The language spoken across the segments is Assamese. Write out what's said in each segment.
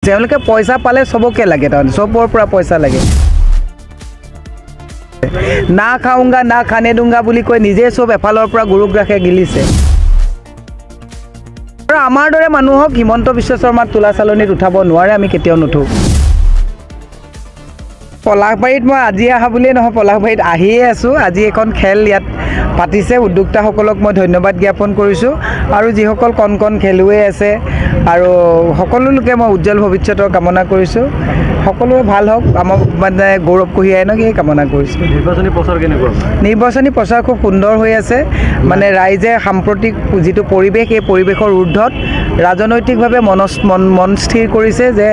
তেওঁলোকে পইচা পালে সবকে লাগে তাৰমানে সবৰ পৰা পইচা লাগে না খাওঁগা না খানে দুংগা বুলি কৈ নিজে সব এফালৰ পৰা গুৰুগ্ৰাখে গিলিছে আৰু আমাৰ দৰে মানুহক হিমন্ত বিশ্ব শৰ্মাৰ তুলা চালনীত উঠাব নোৱাৰে আমি কেতিয়াও নুঠো পলাশবাৰীত মই আজি আহা বুলিয়ে নহয় পলাশবাৰীত আহিয়ে আছোঁ আজি এখন খেল ইয়াত পাতিছে উদ্যোক্তাসকলক মই ধন্যবাদ জ্ঞাপন কৰিছোঁ আৰু যিসকল কণ কণ খেলুৱৈ আছে আৰু সকলো লোকে মই উজ্জ্বল ভৱিষ্যতৰ কামনা কৰিছোঁ সকলোৱে ভাল হওক আমাৰ মানে গৌৰৱ কঢ়িয়াই আনক এই কামনা কৰিছোঁ নিৰ্বাচনী প্ৰচাৰ খুব সুন্দৰ হৈ আছে মানে ৰাইজে সাম্প্ৰতিক যিটো পৰিৱেশ এই পৰিৱেশৰ ঊৰ্ধত ৰাজনৈতিকভাৱে মন স্থিৰ কৰিছে যে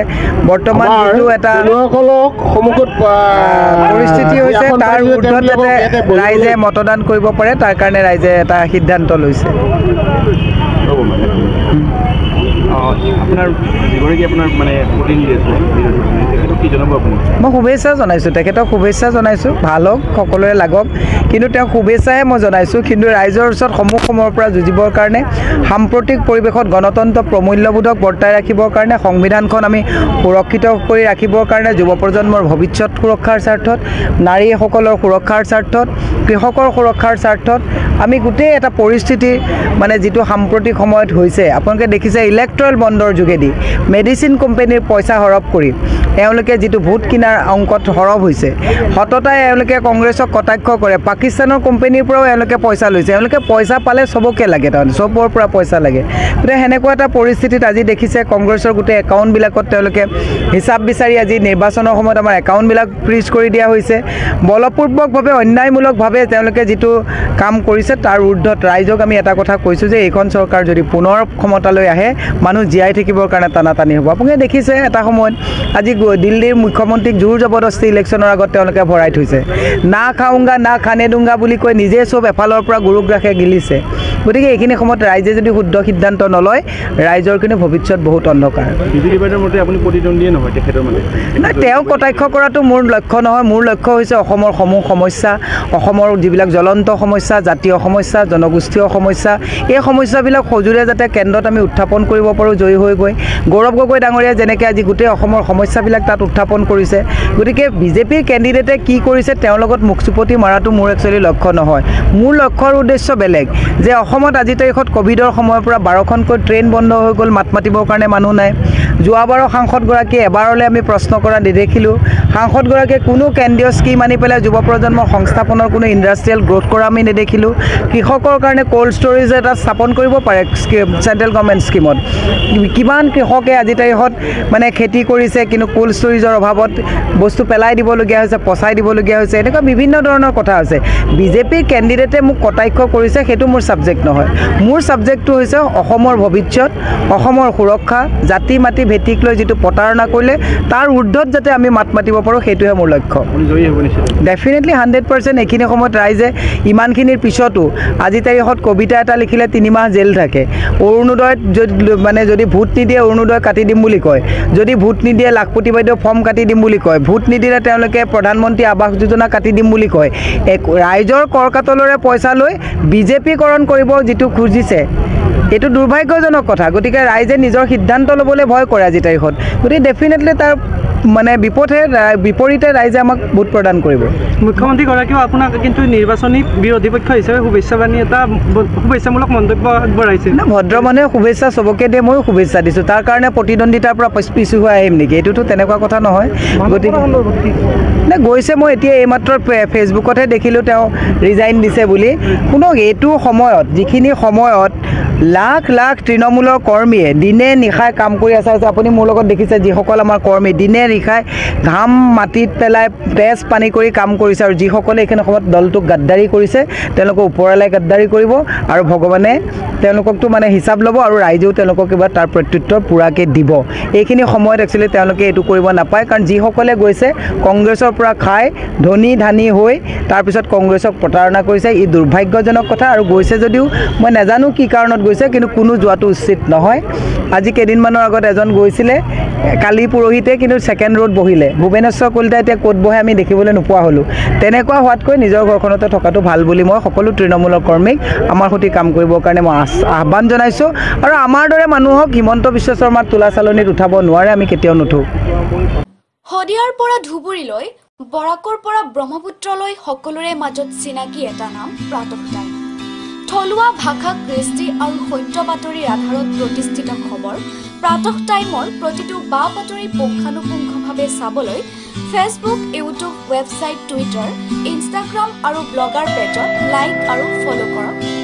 বৰ্তমান যিটো এটা পৰিস্থিতি হৈছে তাৰ ঊৰ্ধত যাতে ৰাইজে মতদান কৰিব পাৰে তাৰ কাৰণে ৰাইজে এটা সিদ্ধান্ত লৈছে মই শুভেচ্ছা জনাইছোঁ তেখেতক শুভেচ্ছা জনাইছোঁ ভাল হওক সকলোৰে লাগক কিন্তু তেওঁক শুভেচ্ছাহে মই জনাইছোঁ কিন্তু ৰাইজৰ ওচৰত সমূহ সময়ৰ পৰা যুঁজিবৰ কাৰণে সাম্প্ৰতিক পৰিৱেশত গণতন্ত্ৰ প্ৰমূল্যবোধক বৰ্তাই ৰাখিবৰ কাৰণে সংবিধানখন আমি সুৰক্ষিত কৰি ৰাখিবৰ কাৰণে যুৱ প্ৰজন্মৰ ভৱিষ্যত সুৰক্ষাৰ স্বাৰ্থত নাৰীসকলৰ সুৰক্ষাৰ স্বাৰ্থত কৃষকৰ সুৰক্ষাৰ স্বাৰ্থত আমি গোটেই এটা পৰিস্থিতি মানে যিটো সাম্প্ৰতিক সময়ত হৈছে আপোনালোকে দেখিছে ইলেক্ট্ৰল বণ্ডৰ যোগেদি মেডিচিন কোম্পানীৰ পইচা হৰপ কৰি এওঁলোকে যিটো ভোট কিনাৰ অংকত হৰপ হৈছে সততাই এওঁলোকে কংগ্ৰেছক কটাক্ষ কৰে পাকিস্তানৰ কোম্পানীৰ পৰাও এওঁলোকে পইচা লৈছে এওঁলোকে পইচা পালে সবকে লাগে তাৰমানে সবৰ পৰা পইচা লাগে গতিকে সেনেকুৱা এটা পৰিস্থিতিত আজি দেখিছে কংগ্ৰেছৰ গোটেই একাউণ্টবিলাকত তেওঁলোকে হিচাপ বিচাৰি আজি নিৰ্বাচনৰ সময়ত আমাৰ একাউণ্টবিলাক ফ্ৰিজ কৰি দিয়া হৈছে বলপূৰ্বকভাৱে অন্যায়মূলকভাৱে তেওঁলোকে যিটো কাম কৰিছে তাৰ ঊৰ্ধত ৰাইজক আমি এটা কথা কৈছোঁ যে এইখন চৰকাৰ যদি পুনৰ ক্ষমতালৈ আহে মানুহ জীয়াই থাকিবৰ কাৰণে টানাটানি হ'ব আপুনি দেখিছে এটা সময়ত আজি দিল্লীৰ মুখ্যমন্ত্ৰীক জোৰ জবৰদস্তি ইলেকশ্যনৰ আগত তেওঁলোকে ভৰাই থৈছে না খাওঁগা না খানে দুংগা বুলি কৈ নিজে সব এফালৰ পৰা গুৰুগ্ৰাখে গিলিছে গতিকে এইখিনি সময়ত ৰাইজে যদি শুদ্ধ সিদ্ধান্ত নলয় ৰাইজৰ কিন্তু ভৱিষ্যত বহুত অন্ধকাৰ নাই তেওঁ কটাক্ষ কৰাটো মোৰ লক্ষ্য নহয় মোৰ লক্ষ্য হৈছে অসমৰ সমূহ সমস্যা অসমৰ যিবিলাক জ্বলন্ত সমস্যা জাতীয় সমস্যা জনগোষ্ঠীয় সমস্যা এই সমস্যাবিলাক সজোৰে যাতে কেন্দ্ৰত আমি উত্থাপন কৰিব পাৰোঁ জয়ী হৈ গৈ গৌৰৱ গগৈ ডাঙৰীয়া যেনেকৈ আজি গোটেই অসমৰ সমস্যাবিলাক তাত উত্থাপন কৰিছে গতিকে বিজেপিৰ কেণ্ডিডেটে কি কৰিছে তেওঁৰ লগত মুখ চুপতি মৰাটো মোৰ একচুৱেলি লক্ষ্য নহয় মোৰ লক্ষ্যৰ উদ্দেশ্য বেলেগ যে অসমত আজি তাৰিখত ক'ভিডৰ সময়ৰ পৰা 12খনকৈ ট্ৰেইন বন্ধ হৈ গ'ল মাত মাতিবৰ কাৰণে মানুহ নাই যোৱাবাৰৰ সাংসদগৰাকীয়ে এবাৰলৈ আমি প্ৰশ্ন কৰা নেদেখিলোঁ সাংসদগৰাকীয়ে কোনো কেন্দ্ৰীয় স্কিম আনি পেলাই যুৱ প্ৰজন্মৰ সংস্থাপনৰ কোনো ইণ্ডাষ্ট্ৰিয়েল গ্ৰ'থ কৰা আমি নেদেখিলোঁ কৃষকৰ কাৰণে ক'ল্ড ষ্ট'ৰেজ এটা স্থাপন কৰিব পাৰে চেণ্ট্ৰেল গভৰ্ণমেণ্ট স্কিমত কিমান কৃষকে আজি তাৰিখত মানে খেতি কৰিছে কিন্তু ক'ল্ড ষ্ট'ৰেজৰ অভাৱত বস্তু পেলাই দিবলগীয়া হৈছে পচাই দিবলগীয়া হৈছে এনেকুৱা বিভিন্ন ধৰণৰ কথা আছে বিজেপিৰ কেণ্ডিডেটে মোক কটাক্ষ কৰিছে সেইটো মোৰ ছাবজেক্ট নহয় মোৰ ছাবজেক্টটো হৈছে অসমৰ ভৱিষ্যত অসমৰ সুৰক্ষা জাতি মাটি ভেটিক লৈ যিটো প্ৰতাৰণা কৰিলে তাৰ ঊৰ্ধত যাতে আমি মাত মাতিব পাৰোঁ সেইটোহে মোৰ লক্ষ্য ডেফিনেটলি 100% এইখিনি সময়ত ৰাইজে ইমানখিনিৰ পিছতো আজি তাৰিখত কবিতা এটা লিখিলে 3 মাহ জেল থাকে অৰুণোদয়ত মানে যদি ভোট নিদিয়ে অৰুণোদয় কাটি দিম বুলি কয় যদি ভোট নিদিয়ে লাখপতি বাইদেউ ফৰ্ম কাটি দিম বুলি কয় ভোট নিদিলে তেওঁলোকে প্ৰধানমন্ত্ৰী আৱাস যোজনা কাটি দিম বুলি কয় ৰাইজৰ কৰকাতলৰে পইচা লৈ বিজেপিকৰণ কৰিব যিটো খুজিছে এইটো দুৰ্ভাগ্যজনক কথা গতিকে ৰাইজে নিজৰ সিদ্ধান্ত ল'বলৈ ভয় কৰে আজি তাৰিখত গতিকে ডেফিনেটলি তাৰ মানে বিপৰীতে ৰাইজে আমাক ভোট প্ৰদান কৰিব মুখ্যমন্ত্ৰীগৰাকীও আপোনাক কিন্তু নিৰ্বাচনী বিৰোধী পক্ষ হিচাপে শুভেচ্ছাবাণী এটা শুভেচ্ছামূলক মন্তব্য আগবঢ়াইছে ভদ্ৰ মানুহে শুভেচ্ছা চবকে দিয়ে ময়ো শুভেচ্ছা দিছোঁ তাৰ কাৰণে প্ৰতিদ্বন্দ্বিতাৰ পৰা পিছু হৈ আহিম নেকি এইটোতো তেনেকুৱা কথা নহয় গতিকে গৈছে মই এতিয়া এইমাত্ৰ ফেচবুকতহে দেখিলোঁ তেওঁ ৰিজাইন দিছে বুলি শুনক এইটো সময়ত যিখিনি সময়ত লাখ লাখ তৃণমূলৰ কৰ্মীয়ে দিনে নিশাই কাম কৰি আছে আপুনি মোৰ লগত দেখিছে যিসকল আমাৰ কৰ্মী দিনে নিশাই ঘাম মাটিত পেলাই তেজ পানী কৰি কাম কৰিছে আৰু যিসকলে এইখিনি সময়ত দলটোক গাদ্দাৰী কৰিছে তেওঁলোকক ওপৰলৈ গাদ্দাৰী কৰিব আৰু ভগৱানে তেওঁলোককতো মানে হিচাপ ল'ব আৰু ৰাইজেও তেওঁলোকক কিবা তাৰ প্ৰত্যুত্তৰ পূৰাকৈ দিব এইখিনি সময়ত একচুৱেলি তেওঁলোকে এইটো কৰিব নাপায় কাৰণ যিসকলে গৈছে কংগ্ৰেছৰ পৰা খাই ধনী ধানী হৈ তাৰপিছত কংগ্ৰেছক প্ৰতাৰণা কৰিছে ই দুৰ্ভাগ্যজনক কথা আৰু গৈছে যদিও মই নাজানো কি কাৰণত গৈছে কিন্তু কোনো যোৱাটো উচিত নহয় আজি কেইদিনমানৰ আগত এজন গৈছিলে কালি পৰহিতে কিন্তু ছেকেণ্ড ৰোড বহিলে ভুৱনেশ্বৰ কলিতা এতিয়া ক'ত বহে আমি দেখিবলৈ নোপোৱা হ'লোঁ তেনেকুৱা হোৱাতকৈ নিজৰ ঘৰখনতে থকাটো ভাল বুলি মই সকলো তৃণমূলৰ কৰ্মীক আমাৰ সৈতে কাম কৰিবৰ কাৰণে মই আহ্বান জনাইছোঁ আৰু আমাৰ দৰে মানুহক হিমন্ত বিশ্ব শৰ্মাৰ তোলা চালনীত উঠাব নোৱাৰে আমি কেতিয়াও নুঠোঁ শদিয়াৰ পৰা ধুবুৰীলৈ বৰাকৰ পৰা ব্ৰহ্মপুত্ৰলৈ সকলোৰে মাজত চিনাকি এটা নাম প্ৰাতঃ টাইম থলুৱা ভাষা কৃষ্টি আৰু সত্য বাতৰিৰ আধাৰত প্ৰতিষ্ঠিত খবৰ প্ৰাতঃ টাইমৰ প্ৰতিটো বা বাতৰি পুংখানুপুংখভাৱে চাবলৈ Facebook YouTube website Twitter Instagram আৰু ব্লগাৰ পেজত লাইক আৰু ফ'ল' কৰক